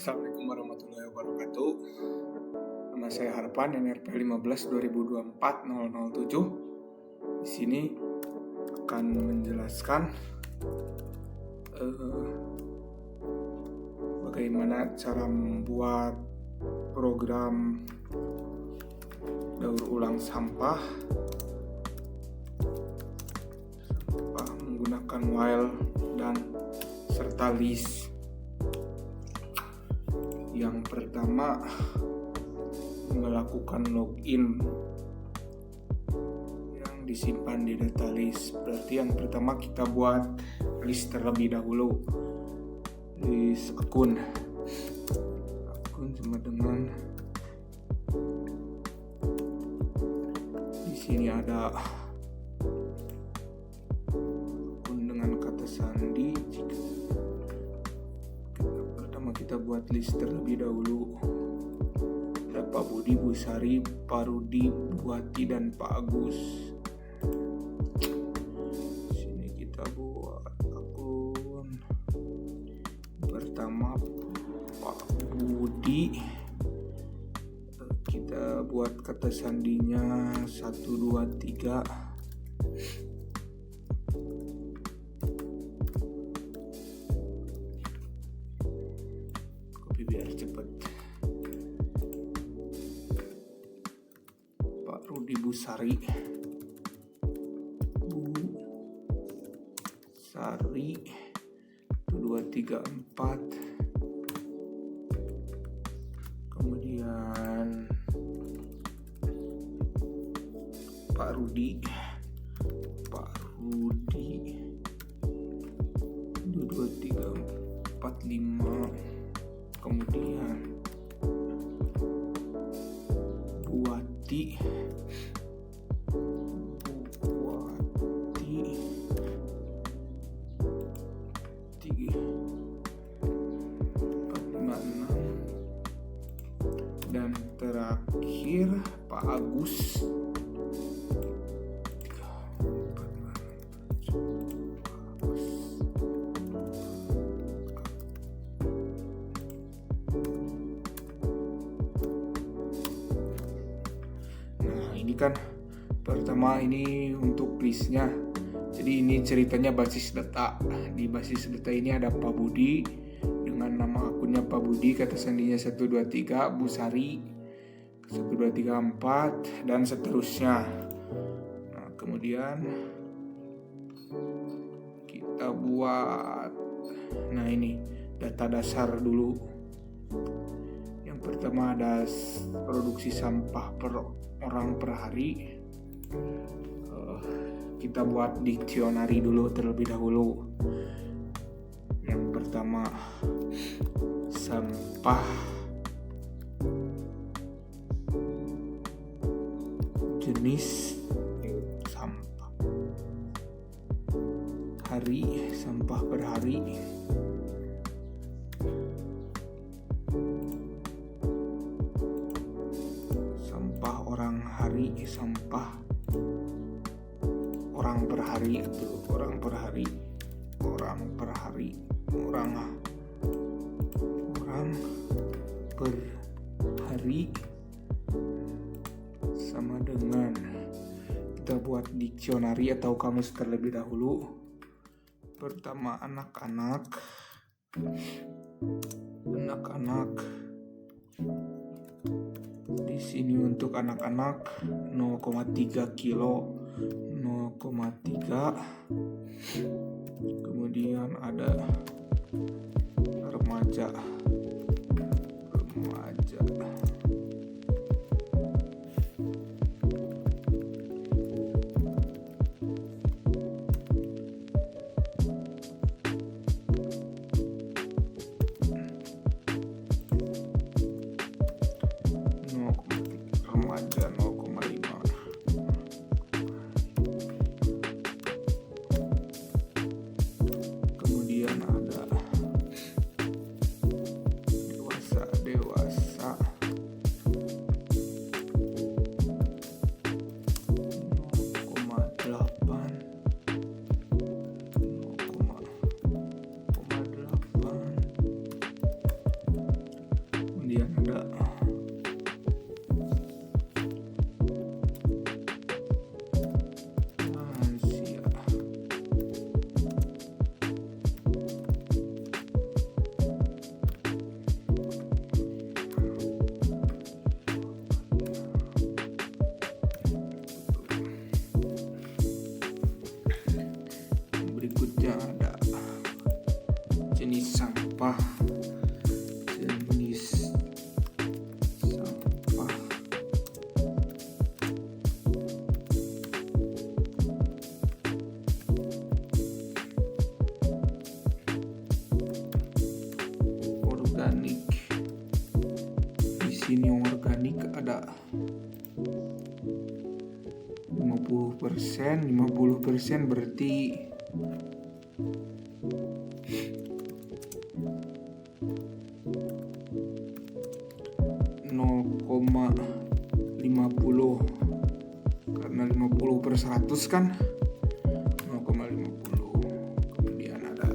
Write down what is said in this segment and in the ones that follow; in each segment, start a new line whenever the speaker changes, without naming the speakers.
Assalamualaikum warahmatullahi wabarakatuh. Nama saya Harpan, NRP 15 2024 007. Di sini akan menjelaskan bagaimana cara membuat program daur ulang sampah menggunakan while dan serta list. Yang pertama, melakukan login yang disimpan di data list. Berarti yang pertama kita buat list terlebih dahulu. List akun sama dengan di sini ada akun dengan kata sandi. Kita buat list terlebih dahulu. Ada Pak Budi, Bu Sari, Pak Rudi, Bu Hati, dan Pak Agus. Sini kita buat akun pertama Pak Budi. Kita buat kata sandinya 1, 2, 3. Biar cepet. Pak Rudi Busari, Bu Sari 1, 2, 3, 4. Kemudian Pak Rudi 1, 2, 3, 4, 5. Kemudian Buati 3, 4, 5, 6. Dan terakhir Pak Agus 4. Ini kan pertama ini untuk listnya. Jadi ini ceritanya basis data. Di basis data ini ada Pak Budi dengan nama akunnya Pak Budi, kata sandinya 1, 2, 3, Bu Sari 1, 2, 3, 4, dan seterusnya. Nah, kemudian kita buat, nah ini data dasar dulu. Yang pertama ada produksi sampah per orang per hari. Kita buat diksionari dulu terlebih dahulu. Yang pertama, sampah jenis sampah hari, sampah per hari. Orang hari, sampah orang per hari, itu orang per hari sama dengan kita buat diksionari atau kamus terlebih dahulu. Pertama, anak-anak di sini untuk anak-anak 0,3 kilo 0,3. Kemudian ada remaja 0,5. Kemudian ada jenis sampah. Organik. Di sini organik ada 50% berarti 0,50, karena 50/100 kan 0,50. Kemudian ada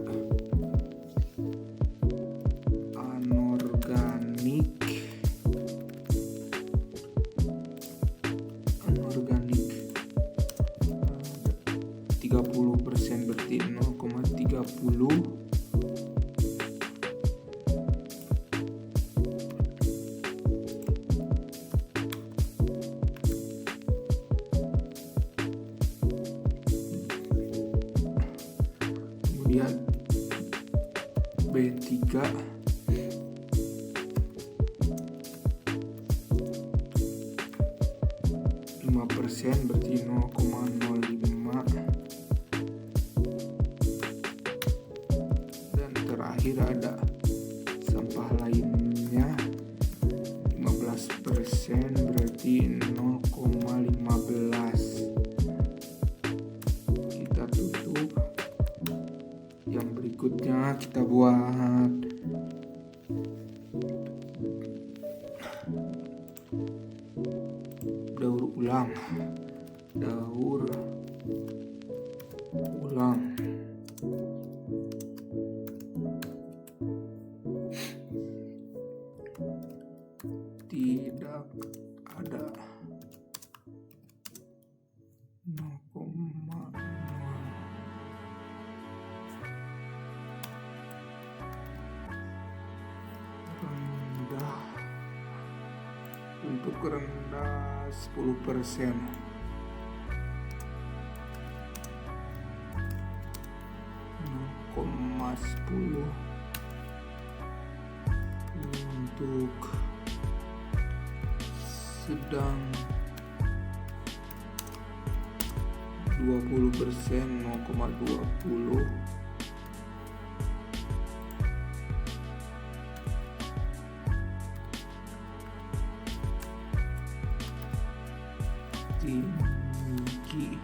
anorganik 30% berarti 0,30. Kemudian B3 5% berarti 0,05. Dan terakhir ada sampah lainnya 15% berarti 0,15. Kita tutup. Yang berikutnya kita buat daur ulang. Tidak ada 0,0. Rendah. Untuk rendah 10%. 0,10. Untuk sedang 20%, 0,20. Tinggi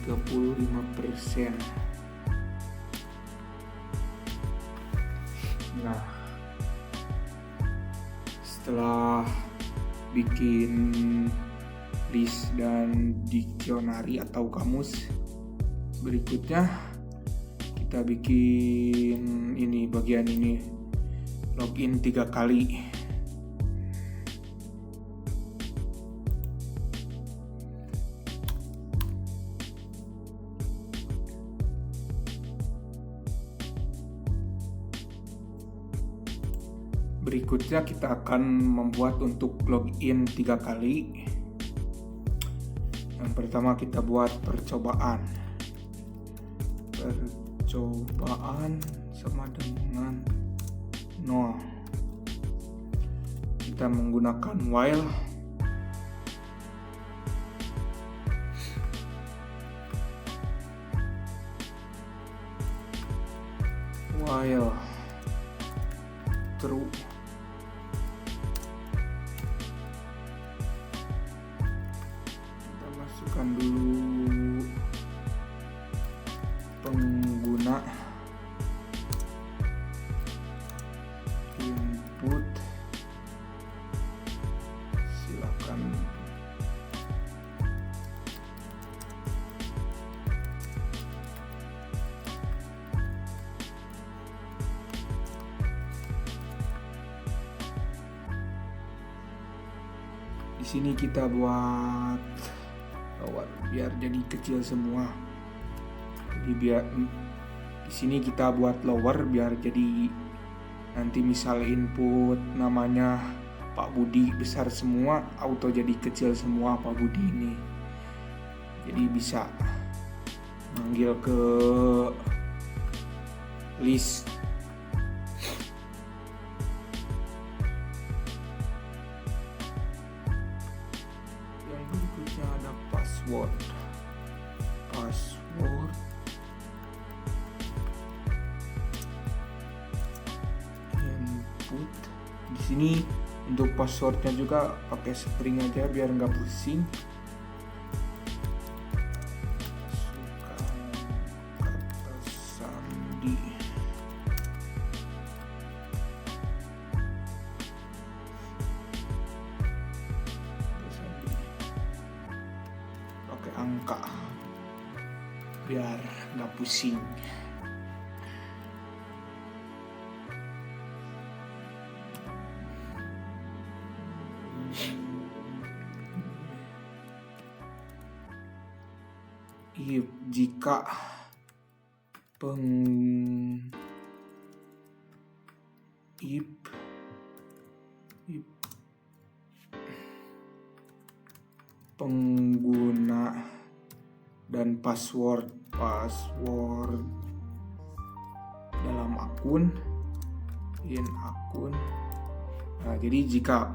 0,35%. Nah, setelah bikin list dan diksionari atau kamus, berikutnya kita bikin ini, bagian ini, login 3 kali. Berikutnya kita akan membuat untuk login 3 kali. Yang pertama kita buat percobaan. Percobaan sama dengan 0. Kita menggunakan while. True. Kita masukkan dulu pengguna, input, silakan di sini kita buat lower biar jadi kecil semua. Jadi biar di sini kita buat lower biar jadi nanti misal input namanya Pak Budi besar semua, auto jadi kecil semua Pak Budi ini. Jadi bisa manggil ke list. Yang berikutnya ada password. Input. Di sini untuk passwordnya juga pakai string aja biar nggak pusing. Kata sandi. Pakai angka biar nggak pusing. Jika pengguna dan password dalam akun Nah, jadi jika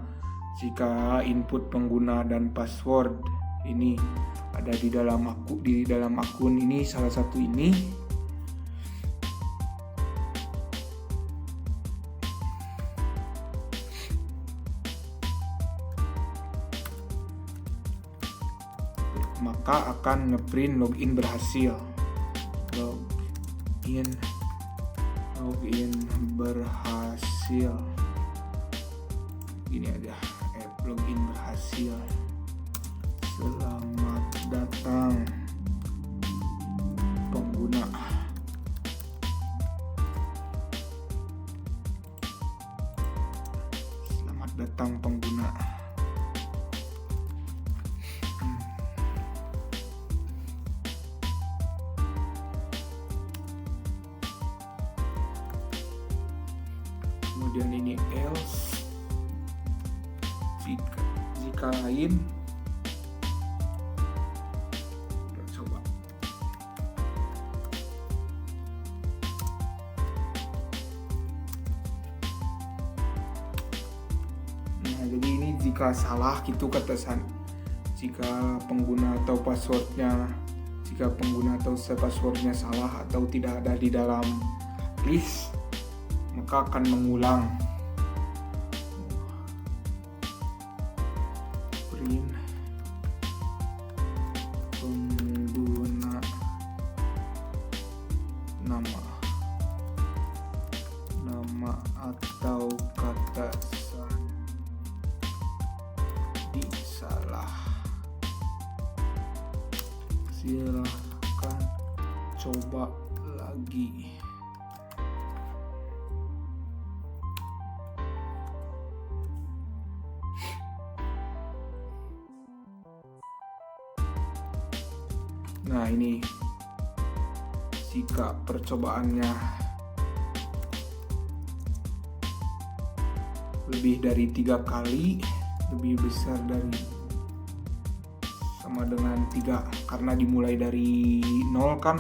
input pengguna dan password ini ada di dalam akun ini, salah satu ini, maka akan ngeprint login berhasil. Login berhasil. Gini aja, login berhasil. Selamat datang pengguna. Selamat datang pengguna. Kemudian ini else. Jika lain, coba. Nah, jadi ini jika salah gitu kata jika pengguna atau passwordnya salah atau tidak ada di dalam list, maka akan mengulang. Print pengguna nama atau kata sandi salah. Silakan coba lagi. Nah, ini jika percobaannya lebih dari 3 kali, lebih besar dari sama dengan 3, karena dimulai dari 0 kan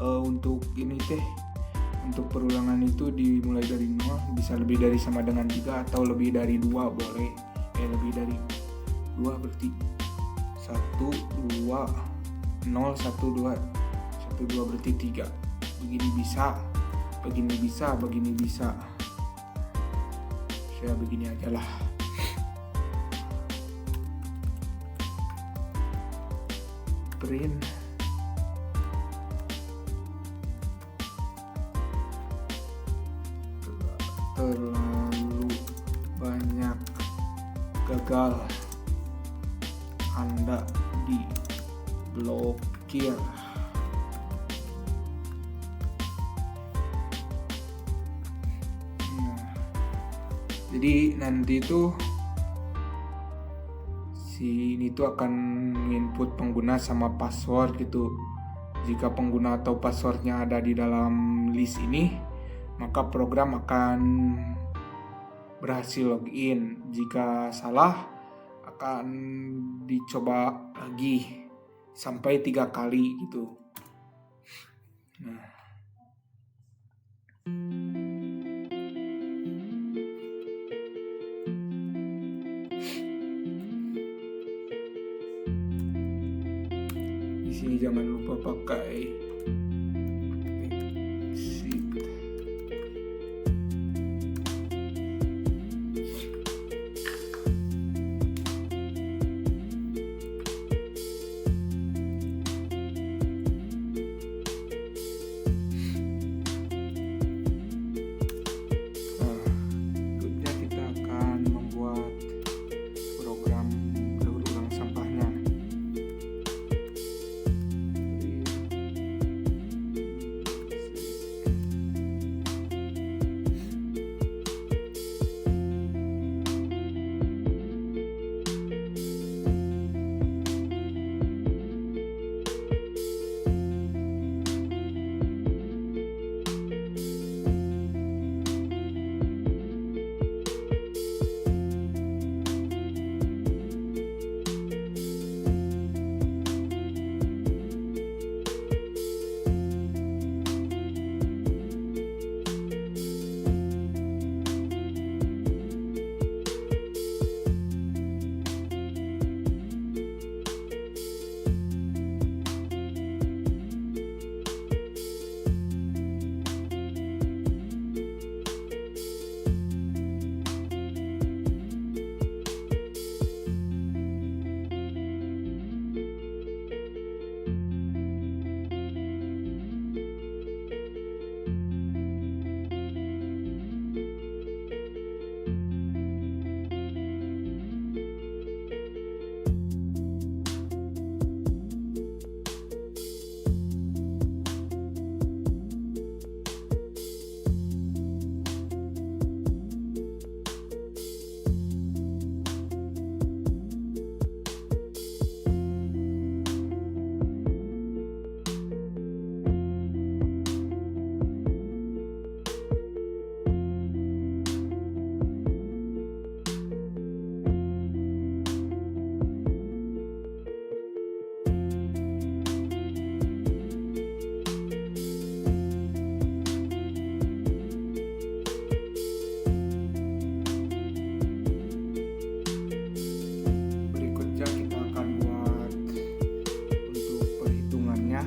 untuk ini untuk perulangan itu dimulai dari 0, bisa lebih dari sama dengan 3 atau lebih dari 2 boleh. Lebih dari 2 berarti 1, 2, 0, 1, 2 berarti 3. Begini bisa. Saya begini aja lah. Print terlalu banyak gagal, Anda diblokir. Jadi nanti itu ini tuh akan input pengguna sama password gitu. Jika pengguna atau passwordnya ada di dalam list ini, maka program akan berhasil login. Jika salah, akan dicoba lagi sampai 3 kali gitu. Nah, di sini jangan lupa pakai exit. Berikutnya kita akan membuat program daur ulang sampahnya. Berikutnya kita akan buat untuk perhitungannya.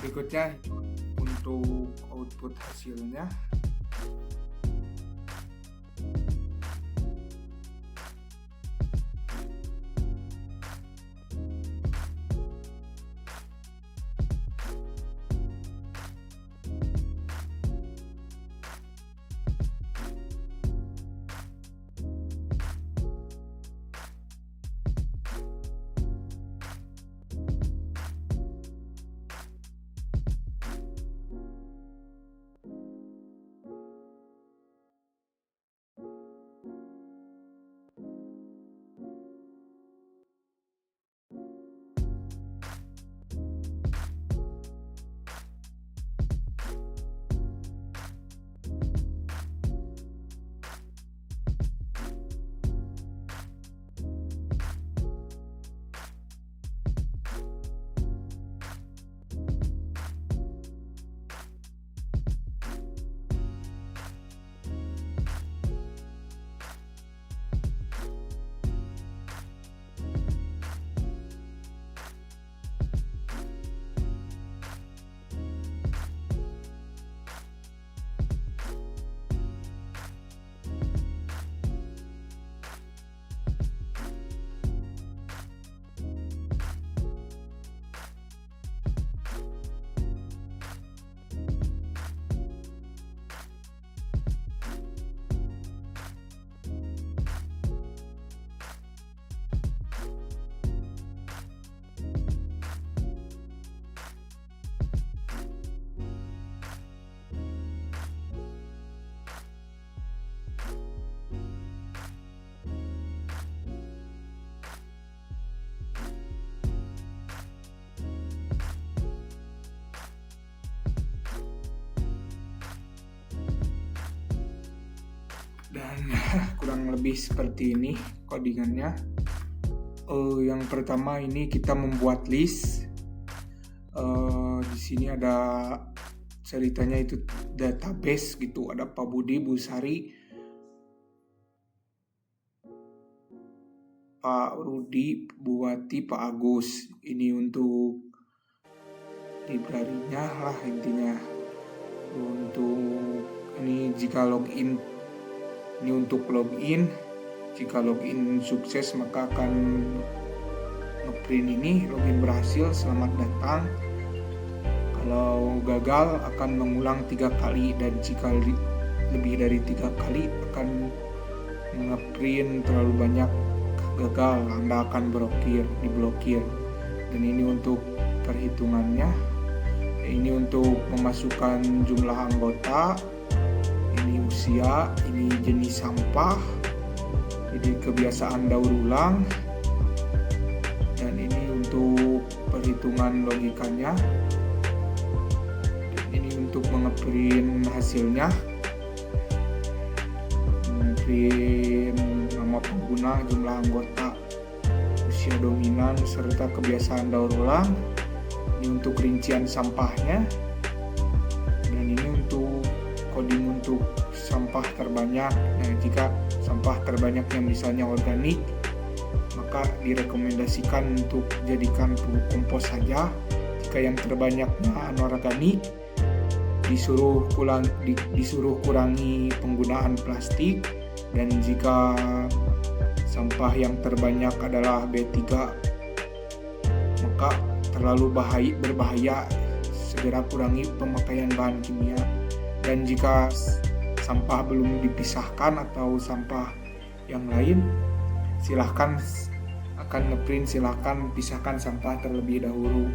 Berikutnya untuk output hasilnya. Dan kurang lebih seperti ini codingannya. Yang pertama ini kita membuat list. Di sini ada ceritanya itu database gitu, ada Pak Budi, Bu Sari, Pak Rudi, Bu Wati, Pak Agus. Ini untuk library-nya lah intinya. Untuk ini jika login, ini untuk login. Jika login sukses maka akan ngeprint ini login berhasil, selamat datang. Kalau gagal akan mengulang 3 kali, dan jika lebih dari 3 kali akan ngeprint terlalu banyak gagal, Anda akan diblokir. Dan ini untuk perhitungannya. Ini untuk memasukkan jumlah anggota, ini usia, ini jenis sampah, jadi kebiasaan daur ulang, dan ini untuk perhitungan logikanya. Ini untuk mengeprint hasilnya, mengeprint nama pengguna, jumlah anggota, usia dominan, serta kebiasaan daur ulang. Ini untuk rincian sampahnya, dan ini untuk coding untuk sampah terbanyak. Nah, jika sampah terbanyaknya misalnya organik, maka direkomendasikan untuk jadikan pupuk kompos saja. Jika yang terbanyaknya anorganik, disuruh kurangi penggunaan plastik. Dan jika sampah yang terbanyak adalah B3, maka terlalu berbahaya, segera kurangi pemakaian bahan kimia. Dan jika sampah belum dipisahkan atau sampah yang lain, silahkan akan ngeprint, silahkan pisahkan sampah terlebih dahulu.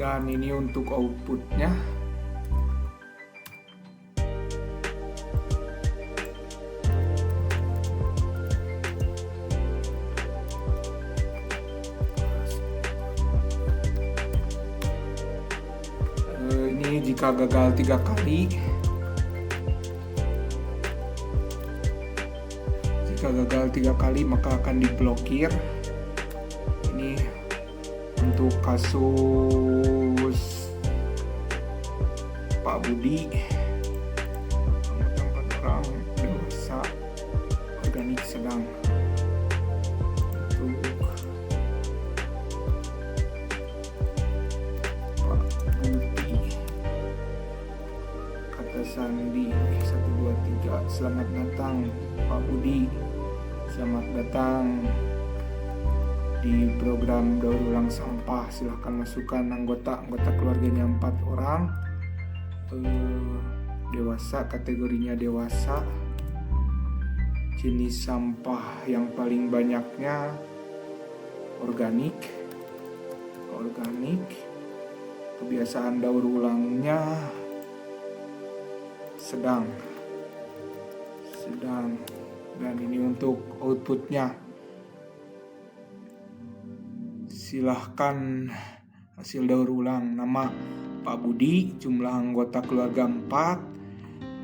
Dan ini untuk outputnya. Ini jika gagal 3 kali, maka akan diblokir. Ini untuk kasus Pak Budi, 4 orang dewasa, organik sedang. Untuk Pak Budi, kata Sandi 123, selamat datang Pak Budi, selamat datang di program daur ulang sampah. Silahkan masukkan anggota keluarganya 4 orang, dewasa, kategorinya dewasa, jenis sampah yang paling banyaknya organik, kebiasaan daur ulangnya sedang. Dan ini untuk outputnya. Silahkan hasil daur ulang. Nama Pak Budi, jumlah anggota keluarga 4,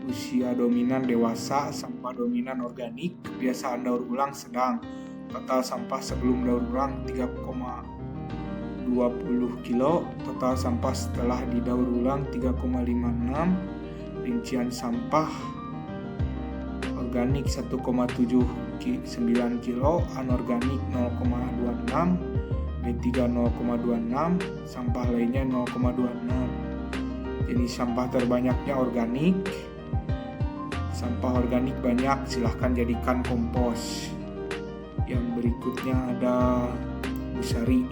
usia dominan dewasa, sampah dominan organik, kebiasaan daur ulang sedang, total sampah sebelum daur ulang 3,20 kilo, total sampah setelah didaur ulang 3,56, rincian sampah organik 1,79 kilo, anorganik 0,26, B3 0,26, sampah lainnya 0,26. Jenis sampah terbanyaknya organik. Sampah organik banyak, silahkan jadikan kompos. Yang berikutnya ada Bu Sari.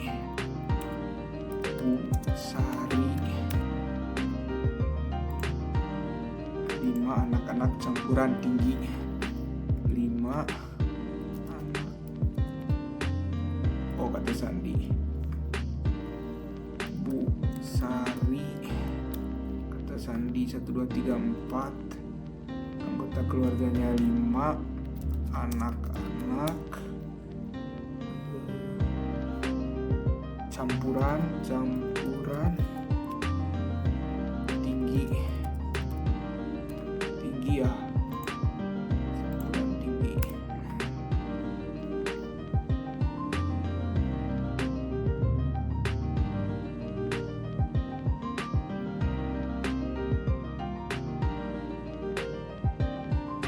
5 anak-anak campuran tinggi. 5 anak. Oh, kata Sandi. Bu Sari, kata Sandi 1, 2, 3, 4. Anggota keluarganya 5 anak-anak campuran tinggi ya, campuran tinggi.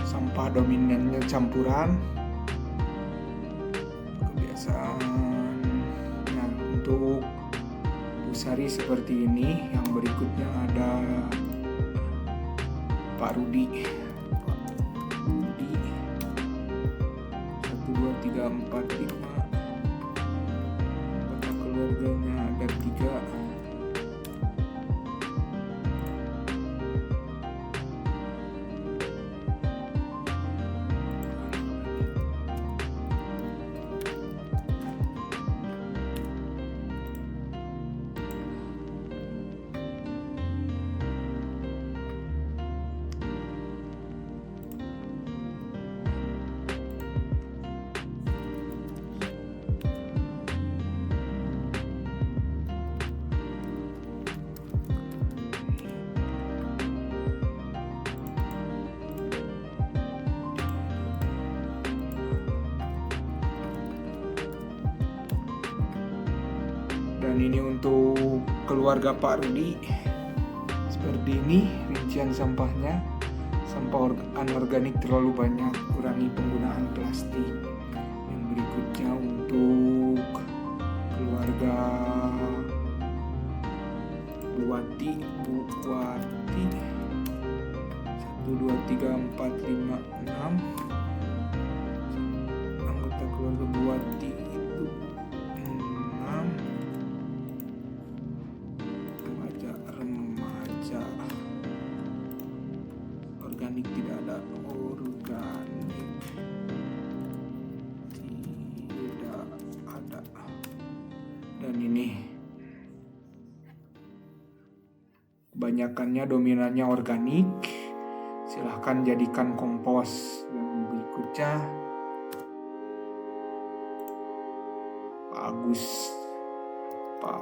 Sampah dominannya campuran, kebiasaan. Nah, untuk Busari seperti ini. Yang berikutnya ada Pak Rudi. 1, 2, 3, 4, 5. Anggota keluarganya ada 3. Dan ini untuk keluarga Pak Rudi. Seperti ini rincian sampahnya. Sampah anorganik terlalu banyak, kurangi penggunaan plastik. Yang berikutnya untuk keluarga Buati. 1, 2, 3, 4, 5, 6. Anggota keluarga Buati itu 6. Remaja organik, tidak ada organik, tidak ada. Dan ini kebanyakannya dominannya organik, silahkan jadikan kompos. Yang berikutnya Pak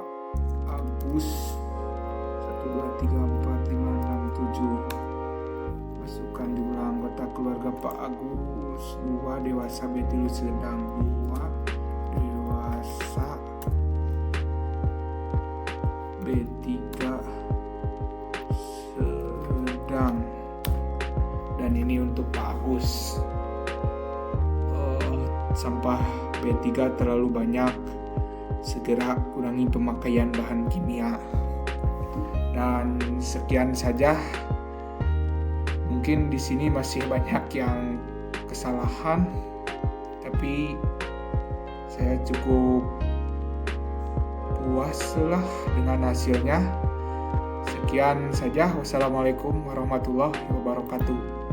Agus 1, 2, 3, 4, 5, 6, 7. Masukkan jumlah anggota keluarga Pak Agus. 2 dewasa, betilus sedang. 2 dewasa, B3 sedang. Dan ini untuk Pak Agus. Sampah B3 terlalu banyak, segera kurangi pemakaian bahan kimia. Dan sekian saja. Mungkin di sini masih banyak yang kesalahan, tapi saya cukup puas lah dengan hasilnya. Sekian saja. Wassalamualaikum warahmatullahi wabarakatuh.